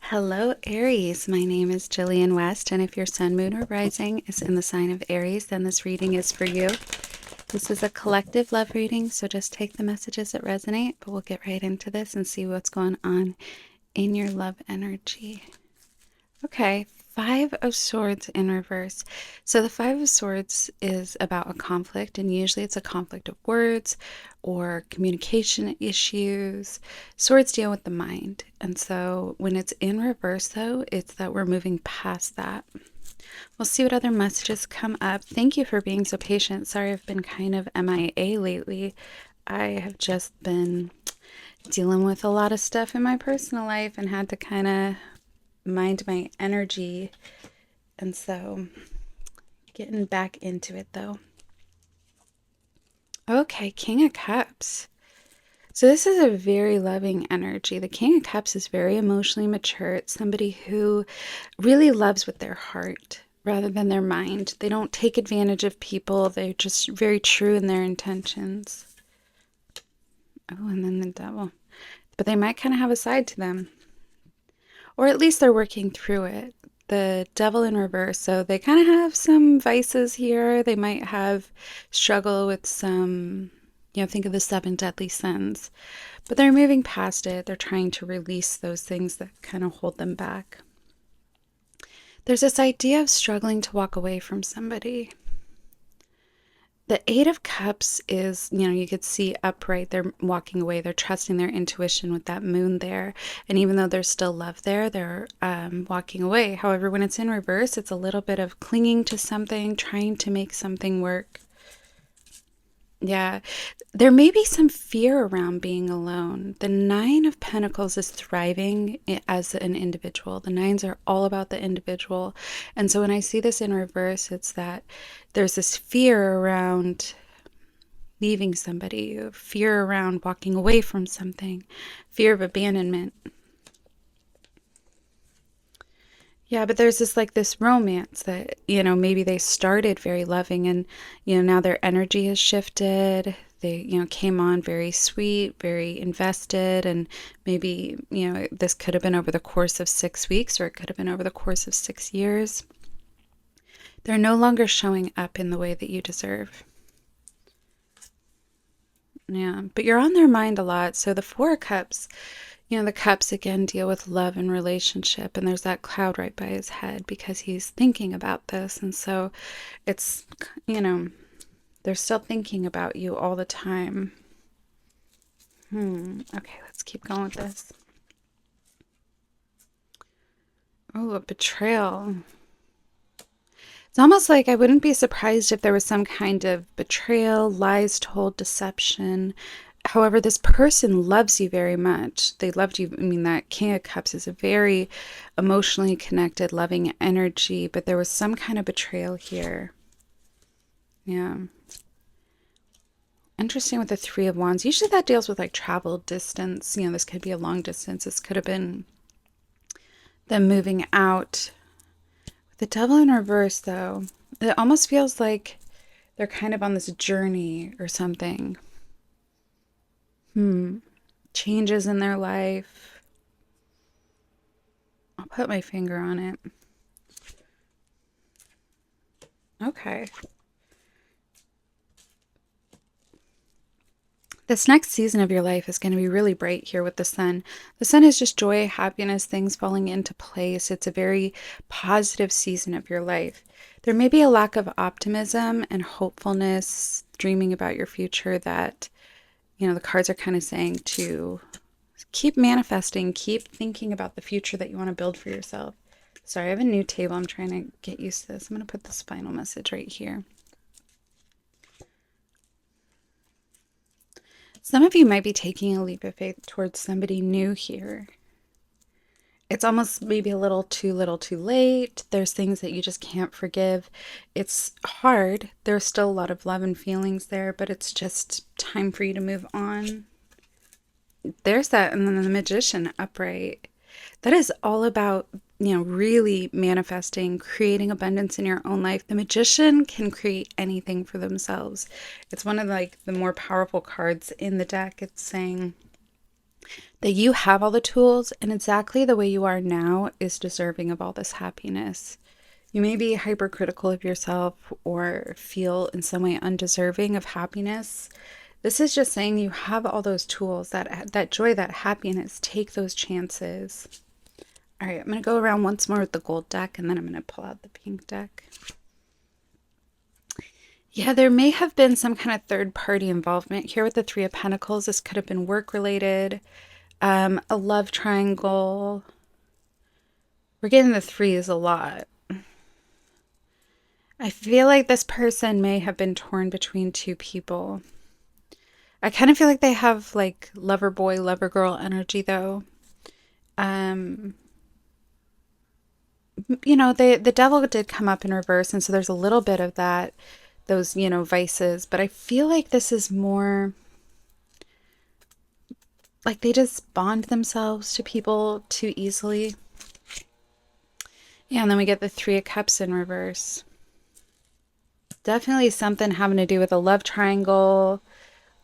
Hello, Aries. My name is Jillian West, and if your sun, moon, or rising is in the sign of Aries, then this reading is for you. This is a collective love reading, so just take the messages that resonate, but we'll get right into this and see what's going on in your love energy. Okay, Five of Swords in reverse. So the Five of Swords is about a conflict, and usually it's a conflict of words or communication issues. Swords deal with the mind. And so when it's in reverse, though, it's that we're moving past that. We'll see what other messages come up. Thank you for being so patient. Sorry, I've been kind of MIA lately. I have just been dealing with a lot of stuff in my personal life and had to kind of mind my energy. And so getting back into it though. Okay, King of Cups. So this is a very loving energy. The King of Cups is very emotionally mature. It's somebody who really loves with their heart rather than their mind. They don't take advantage of people. They're just very true in their intentions. Oh, and then the Devil. But they might kind of have a side to them. Or at least they're working through it. The Devil in reverse. So they kind of have some vices here. They might have struggle with some, think of the seven deadly sins. But they're moving past it. They're trying to release those things that kind of hold them back. There's this idea of struggling to walk away from somebody. The Eight of Cups is, you could see upright. They're walking away. They're trusting their intuition with that moon there. And even though there's still love there, they're walking away. However, when it's in reverse, it's a little bit of clinging to something, trying to make something work. Yeah, there may be some fear around being alone. The Nine of Pentacles is thriving as an individual. The nines are all about the individual. And so when I see this in reverse, it's that there's this fear around leaving somebody, fear around walking away from something, fear of abandonment. Yeah, but there's this romance that, maybe they started very loving and, now their energy has shifted. They, came on very sweet, very invested, and maybe, this could have been over the course of 6 weeks or it could have been over the course of 6 years. They're no longer showing up in the way that you deserve. Yeah, but you're on their mind a lot. So the Four of Cups, the cups again deal with love and relationship, and there's that cloud right by his head because he's thinking about this. And so it's, they're still thinking about you all the time. Okay, let's keep going with this. Oh, a betrayal. It's almost like I wouldn't be surprised if there was some kind of betrayal, lies told, deception. However, this person loves you very much. They loved you. I mean, that King of Cups is a very emotionally connected, loving energy, but there was some kind of betrayal here. Yeah. Interesting with the Three of Wands. Usually that deals with like travel, distance. This could be a long distance. This could have been them moving out. With the Devil in reverse, though, it almost feels like they're kind of on this journey or something. Changes in their life. I'll put my finger on it. Okay. This next season of your life is going to be really bright here with the sun. The sun is just joy, happiness, things falling into place. It's a very positive season of your life. There may be a lack of optimism and hopefulness, dreaming about your future that, the cards are kind of saying to keep manifesting, keep thinking about the future that you want to build for yourself. Sorry, I have a new table. I'm trying to get used to this. I'm going to put this final message right here. Some of you might be taking a leap of faith towards somebody new here. It's almost maybe a little too late. There's things that you just can't forgive. It's hard. There's still a lot of love and feelings there, but it's just time for you to move on. There's that, and then the Magician upright. That is all about, really manifesting, creating abundance in your own life. The Magician can create anything for themselves. It's one of the more powerful cards in the deck. It's saying that you have all the tools and exactly the way you are now is deserving of all this happiness. You may be hypercritical of yourself or feel in some way undeserving of happiness. This is just saying you have all those tools, that joy, that happiness. Take those chances. All right, I'm going to go around once more with the gold deck, and then I'm going to pull out the pink deck. Yeah, there may have been some kind of third party involvement here with the Three of Pentacles. This could have been work related, a love triangle. We're getting the threes a lot. I feel like this person may have been torn between two people. I kind of feel like they have like lover boy, lover girl energy though. Um, the devil did come up in reverse, and so there's a little bit of that, those, vices, but I feel like this is more like they just bond themselves to people too easily. Yeah, and then we get the Three of Cups in reverse. Definitely something having to do with a love triangle.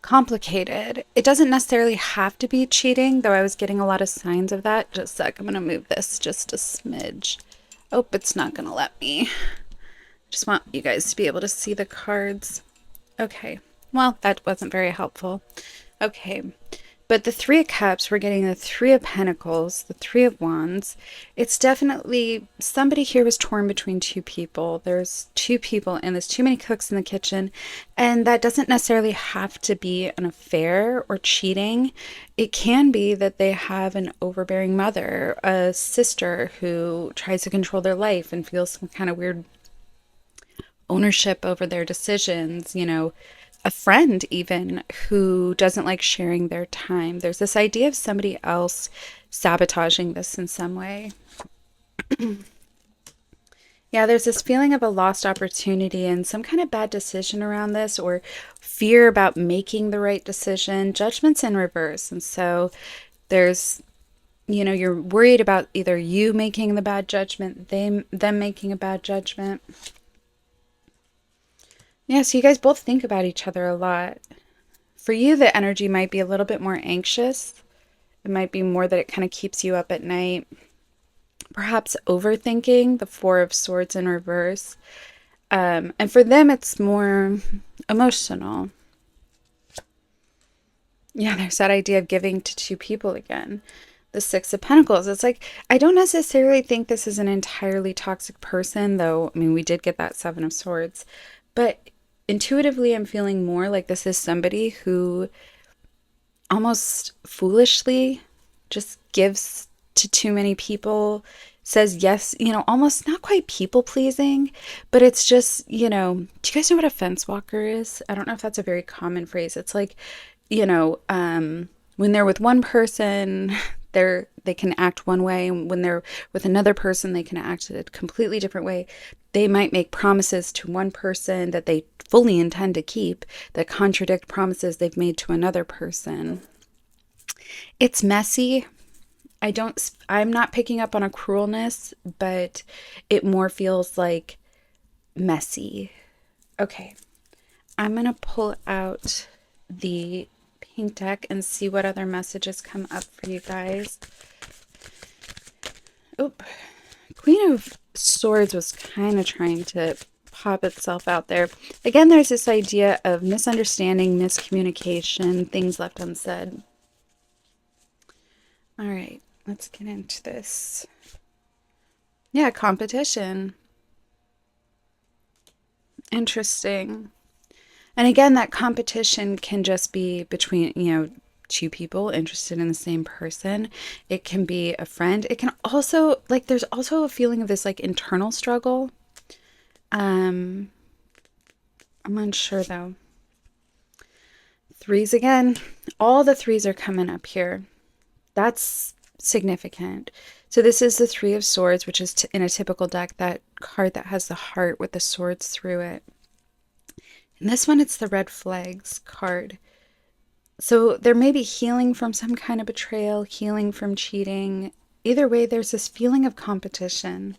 Complicated. It doesn't necessarily have to be cheating, though I was getting a lot of signs of that. Just a sec, I'm going to move this just a smidge. Oh, it's not going to let me. Just want you guys to be able to see the cards. Okay. Well, that wasn't very helpful. Okay. But the Three of Cups, we're getting the Three of Pentacles, the Three of Wands. It's definitely somebody here was torn between two people. There's two people and there's too many cooks in the kitchen. And that doesn't necessarily have to be an affair or cheating. It can be that they have an overbearing mother, a sister who tries to control their life and feels some kind of weird ownership over their decisions, a friend even who doesn't like sharing their time. There's this idea of somebody else sabotaging this in some way. Yeah, there's this feeling of a lost opportunity and some kind of bad decision around this, or fear about making the right decision. Judgment's in reverse. And so there's, you're worried about either you making the bad judgment, them making a bad judgment. Yeah, so you guys both think about each other a lot. For you, the energy might be a little bit more anxious. It might be more that it kind of keeps you up at night. Perhaps overthinking, the Four of Swords in reverse. And for them, it's more emotional. Yeah, there's that idea of giving to two people again. The Six of Pentacles. It's like, I don't necessarily think this is an entirely toxic person, though. I mean, we did get that Seven of Swords. But intuitively, I'm feeling more like this is somebody who almost foolishly just gives to too many people, says yes, almost not quite people pleasing, but it's just, do you guys know what a fence walker is? I don't know if that's a very common phrase. It's like, when they're with one person, they can act one way, and when they're with another person, they can act a completely different way. They might make promises to one person that they fully intend to keep that contradict promises they've made to another person. It's messy. I'm not picking up on a cruelness, but it more feels like messy. Okay. I'm going to pull out the pink deck and see what other messages come up for you guys. Oop. Queen of Swords was kind of trying to pop itself out there. Again, there's this idea of misunderstanding, miscommunication, things left unsaid. All right, let's get into this. Yeah, competition. Interesting. And again, that competition can just be between, two people interested in the same person. It can be a friend. It can also, like, there's also a feeling of this, like, internal struggle. I'm unsure, though. Threes again. All the threes are coming up here. That's significant. So this is the Three of Swords, which is in a typical deck, that card that has the heart with the swords through it. And this one, it's the red flags card. So there may be healing from some kind of betrayal, healing from cheating. Either way, there's this feeling of competition.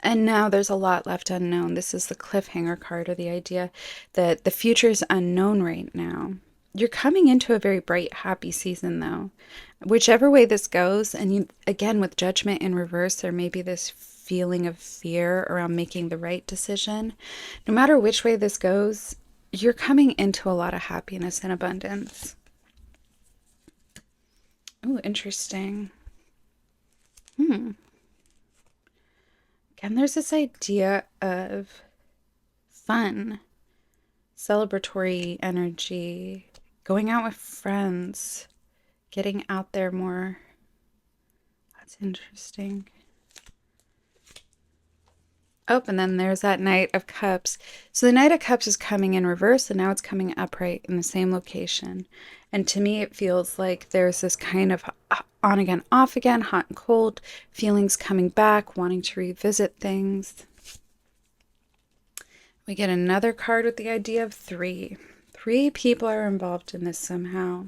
And now there's a lot left unknown. This is the cliffhanger card, or the idea that the future is unknown right now. You're coming into a very bright, happy season, though. Whichever way this goes, and you, again, with judgment in reverse, there may be this feeling of fear around making the right decision. No matter which way this goes, you're coming into a lot of happiness and abundance. Oh, interesting. Hmm. Again, there's this idea of fun, celebratory energy, going out with friends, getting out there more. That's interesting. Oh, and then there's that Knight of Cups. So the Knight of Cups is coming in reverse, and now it's coming upright in the same location. And to me, it feels like there's this kind of on again, off again, hot and cold, feelings coming back, wanting to revisit things. We get another card with the idea of three. Three people are involved in this somehow.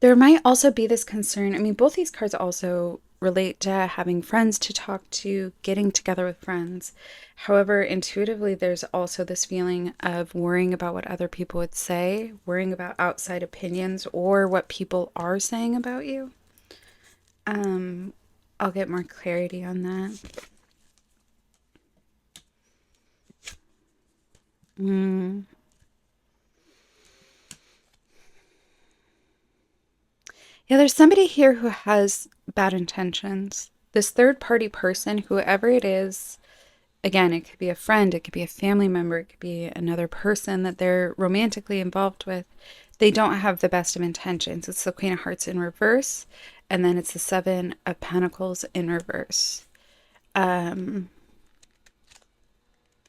There might also be this concern. I mean, both these cards also relate to having friends to talk to, getting together with friends. However, intuitively, there's also this feeling of worrying about what other people would say, worrying about outside opinions or what people are saying about you. I'll get more clarity on that. Yeah, there's somebody here who has bad intentions. This third party person, whoever it is, again, it could be a friend, it could be a family member, it could be another person that they're romantically involved with. They don't have the best of intentions. It's the Queen of Hearts in reverse, and then it's the Seven of Pentacles in reverse.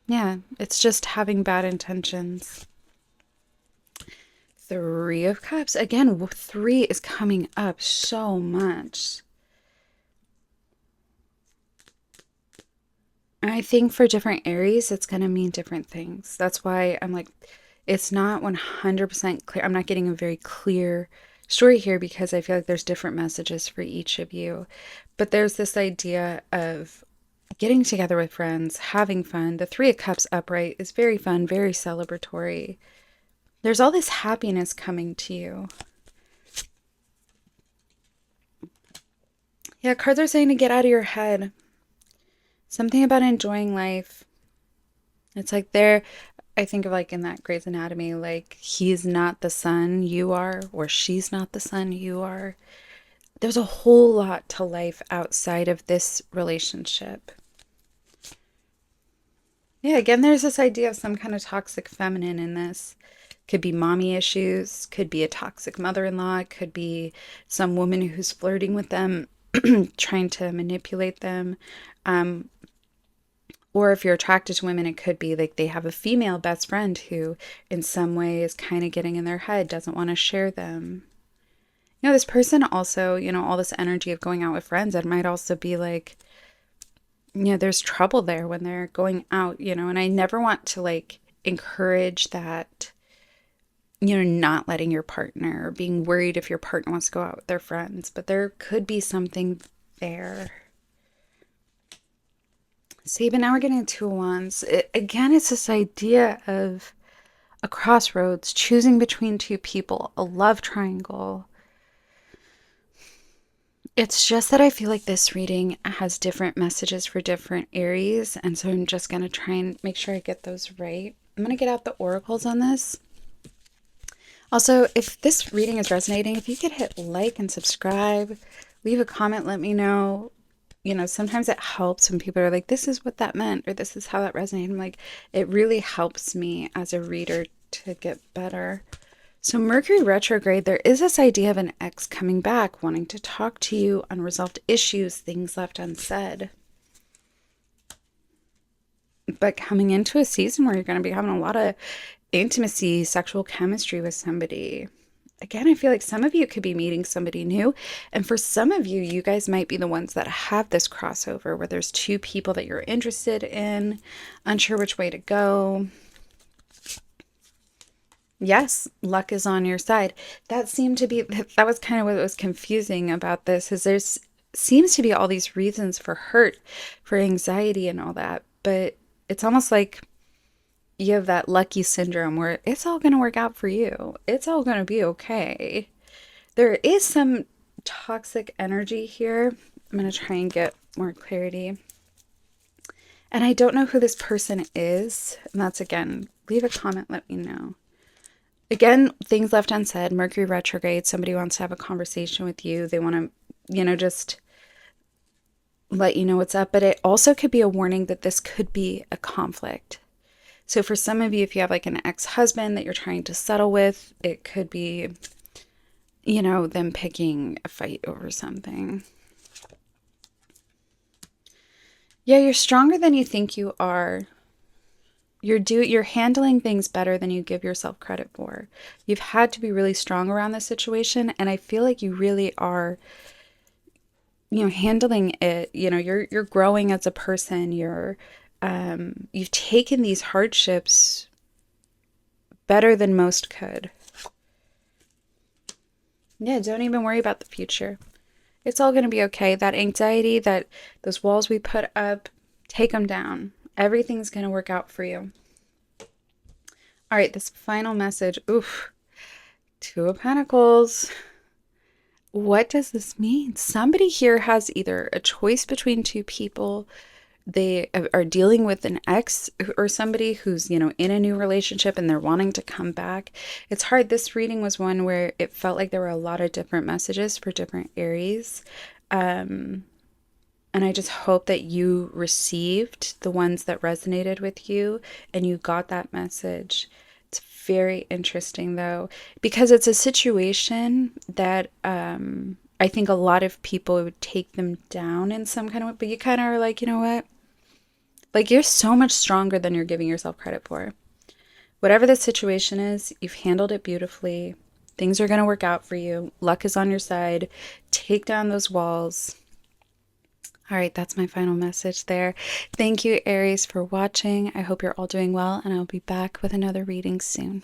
Yeah, it's just having bad intentions. Three of Cups. Again, three is coming up so much. I think for different Aries, it's going to mean different things. That's why I'm like, it's not 100% clear. I'm not getting a very clear story here because I feel like there's different messages for each of you. But there's this idea of getting together with friends, having fun. The Three of Cups upright is very fun, very celebratory. There's all this happiness coming to you. Yeah, cards are saying to get out of your head. Something about enjoying life. It's like I think of like in that Grey's Anatomy, like he's not the sun you are, or she's not the sun you are. There's a whole lot to life outside of this relationship. Yeah, again, there's this idea of some kind of toxic feminine in this. Could be mommy issues, could be a toxic mother-in-law, could be some woman who's flirting with them, trying to manipulate them. Or if you're attracted to women, it could be like they have a female best friend who, in some way, is kind of getting in their head, doesn't want to share them. You know, this person also, all this energy of going out with friends, it might also be like, there's trouble there when they're going out, and I never want to like encourage that, not letting your partner or being worried if your partner wants to go out with their friends, but there could be something there. See, but now we're getting Two of Wands. Again, it's this idea of a crossroads, choosing between two people, a love triangle. It's just that I feel like this reading has different messages for different Aries, and so I'm just going to try and make sure I get those right. I'm going to get out the oracles on this. Also, if this reading is resonating, if you could hit like and subscribe, leave a comment, let me know. Sometimes it helps when people are like, this is what that meant, or this is how that resonated. I'm like, it really helps me as a reader to get better. So Mercury retrograde, there is this idea of an ex coming back, wanting to talk to you, unresolved issues, things left unsaid. But coming into a season where you're going to be having a lot of intimacy, sexual chemistry with somebody. Again, I feel like some of you could be meeting somebody new. And for some of you, you guys might be the ones that have this crossover where there's two people that you're interested in, unsure which way to go. Yes, luck is on your side. That seemed to be, that was kind of what was confusing about this, is there's seems to be all these reasons for hurt, for anxiety and all that. But it's almost like you have that lucky syndrome where it's all going to work out for you. It's all going to be okay. There is some toxic energy here. I'm going to try and get more clarity. And I don't know who this person is. And that's again, leave a comment, let me know. Again, things left unsaid, Mercury retrograde, somebody wants to have a conversation with you. They want to, just let you know what's up. But it also could be a warning that this could be a conflict. So for some of you, if you have like an ex-husband that you're trying to settle with, it could be, them picking a fight over something. Yeah, you're stronger than you think you are. You're handling things better than you give yourself credit for. You've had to be really strong around this situation, and I feel like you really are, handling it. You're growing as a person. You've taken these hardships better than most could. Yeah, don't even worry about the future. It's all going to be okay. That anxiety, those walls we put up, take them down. Everything's going to work out for you. All right, this final message. Oof. Two of Pentacles. What does this mean? Somebody here has either a choice between two people. They are dealing with an ex or somebody who's, in a new relationship and they're wanting to come back. It's hard. This reading was one where it felt like there were a lot of different messages for different Aries. And I just hope that you received the ones that resonated with you and you got that message. It's very interesting though, because it's a situation that I think a lot of people would take them down in some kind of way, but you kind of are like, you know what? Like you're so much stronger than you're giving yourself credit for. Whatever the situation is, you've handled it beautifully. Things are going to work out for you. Luck is on your side. Take down those walls. All right, that's my final message there. Thank you, Aries, for watching. I hope you're all doing well, and I'll be back with another reading soon.